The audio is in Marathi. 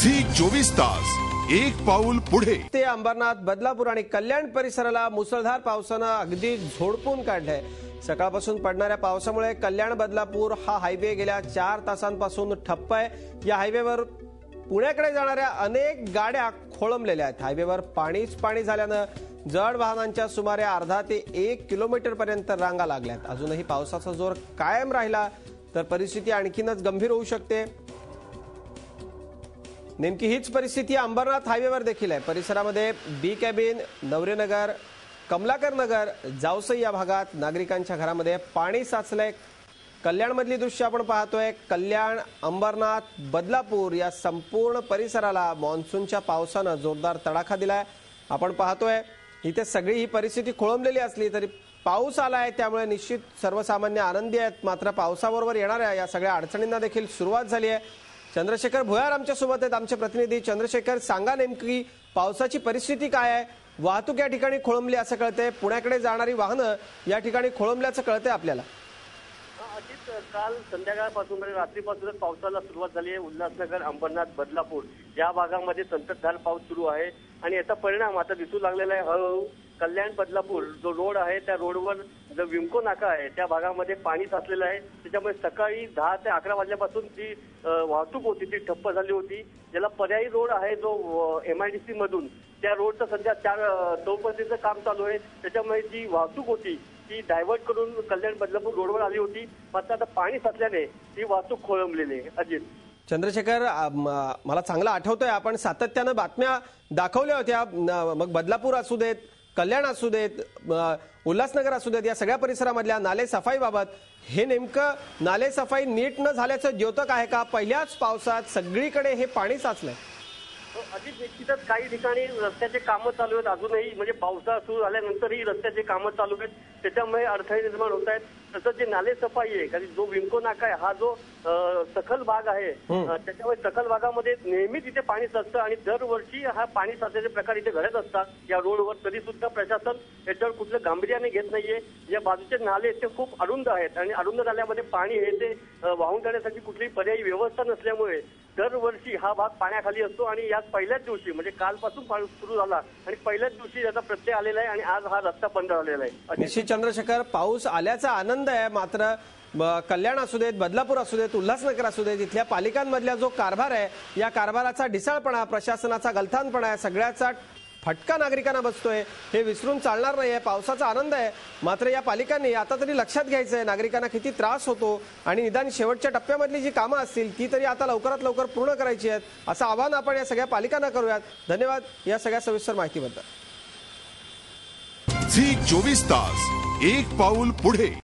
झी 24 तास एक पाऊल पुढे। ते अंबरनाथ, बदलापूर आणि कल्याण परिसराला मुसळधार पावसानं अगदी झोडपून काढलंय। सकाळपासून पडणाऱ्या पावसामुळे कल्याण बदलापूर हा हायवे गेल्या 4 तासांपासून ठप्प आहे। या हायवेवर पुण्याकडे जाणाऱ्या अनेक गाड्या खोळंबलेल्या आहेत। हायवेवर पाणीच पाणी झाल्यानं जड वाहनांच्या सुमारे अर्धा ते 1 किलोमीटर पर्यंत रांगा लागल्यात। अजूनही पावसाचा जोर कायम राहिला तर परिस्थिती आणखीनच गंभीर होऊ शकते। नेमकी हीच परिस्थिती अंबरनाथ हायवेवर देखील आहे। परिसरामध्ये बी कॅबिन, नवरेनगर, कमलाकर नगर, जावसई या भागात नागरिकांच्या घरामध्ये पाणी साचलंय। कल्याणमधली दृश्य आपण पाहतोय। कल्याण, अंबरनाथ, बदलापूर या संपूर्ण परिसराला मान्सूनच्या पावसानं जोरदार तडाखा दिलाय। आपण पाहतोय इथे सगळी ही परिस्थिती खोळंबलेली असली तरी पाऊस आलाय, त्यामुळे निश्चित सर्वसामान्य आनंदी आहेत। मात्र पावसाबरोबर येणाऱ्या या सगळ्या अडचणींना देखील सुरुवात झाली आहे। चंद्रशेखर भुयार आमच्या सोबत आहेत, आमचे प्रतिनिधी। चंद्रशेखर, सांगा नेमकी पावसाची परिस्थिती काय आहे? वाहतूक या ठिकाणी खोळंबली असं कळतंय, पुण्याकडे जाणारी वाहनं या ठिकाणी खोळंबल्याचं कळतंय आपल्याला। अजित, काल संध्याकाळपासून रात्रीपासूनच पावसाला सुरुवात झाली आहे। उल्हासनगर, अंबरनाथ, बदलापूर या भागामध्ये संततधार पाऊस सुरू आहे आणि याचा परिणाम आता दिसू लागलेला आहे। हळूहळू कल्याण बदलापूर जो रोड आहे त्या रोडवर जो विमको नाका आहे त्या भागामध्ये पाणी साचलेलं आहे। त्याच्यामुळे सकाळी 10 ते 11 वाजल्यापासून जी वाहतूक होती ती ठप्प झाली होती। ज्याला पर्यायी रोड आहे जो MIDC मधून त्या रोडचं सध्या 4 चौपदरीचं काम चालू आहे। त्याच्यामुळे जी वाहतूक होती ती डायव्हर्ट करून कल्याण बदलापूर रोडवर आली होती, मात्र आता पाणी साचल्याने ती वाहतूक खोळंबलेली आहे। अजित, चंद्रशेखर, मला चांगलं आठवतंय आपण सातत्यानं बातम्या दाखवल्या होत्या, मग बदलापूर असू देत, कल्याण असू देत, उल्हासनगर असू देत, या सगळ्या परिसरामधल्या नाले सफाईबाबत हे नेमकं नाले सफाई नीट न झाल्याचं द्योतक आहे का? पहिल्याच पावसात सगळीकडे हे पाणी साचलंय। अजित, निश्चितच काही ठिकाणी रस्त्याचे कामं चालू आहेत अजूनही, म्हणजे पावसाळा सुरू झाल्यानंतरही रस्त्याचे कामं चालू आहेत, त्याच्यामुळे अडथळे निर्माण होत आहेत। तसंच जे नाले सफाई आहे, कारण जो विमको नाका आहे हा जो सखल भाग आहे त्याच्यामुळे सखल भागामध्ये नेहमीच इथे पाणी साचतं आणि दरवर्षी हा पाणी साचण्याचे प्रकार इथे घडत असतात या रोडवर। तरी सुद्धा प्रशासन याच्यावर कुठलं गांभीर्याने घेत नाहीये। या बाजूचे नाले ते खूप अरुंद आहेत आणि अरुंद नाल्यामध्ये पाणी हे ते वाहून जाण्यासाठी कुठलीही पर्यायी व्यवस्था नसल्यामुळे दरवर्षी हा भाग पाण्याखाली असतो आणि याच पहिल्याच दिवशी म्हणजे कालपासून पाऊस सुरू झाला आणि पहिल्याच दिवशी याचा प्रत्यय आलेला आहे आणि आज हा रस्ता बंद झालेला आहे। निश्चित चंद्रशेखर, पाऊस आल्याचा आनंद आहे, मात्र कल्याण असू देत, बदलापूर असू देत, उल्हासनगर असू देत, इथल्या पालिकांमधला जो कारभार आहे या कारभाराचा ढिसाळपणा, प्रशासनाचा गलथानपणा आहे, सगळ्याचा फटका नागरिकांना बसतोय, हे विसरून चालणार नाहीये। पावसाचा आनंद आहे, मात्र या पालिकांनी आता तरी लक्षात घ्यायचंय नागरिकांना किती त्रास होतो आणि निदान शेवटच्या टप्प्यामधली जी कामं असतील ती तरी आता लवकरात लवकर पूर्ण करायची आहेत, असं आवाहन आपण या सगळ्या पालिकांना करूयात। धन्यवाद या सगळ्या सविस्तर माहितीबद्दल। झी 24 तास एक पाऊल पुढे।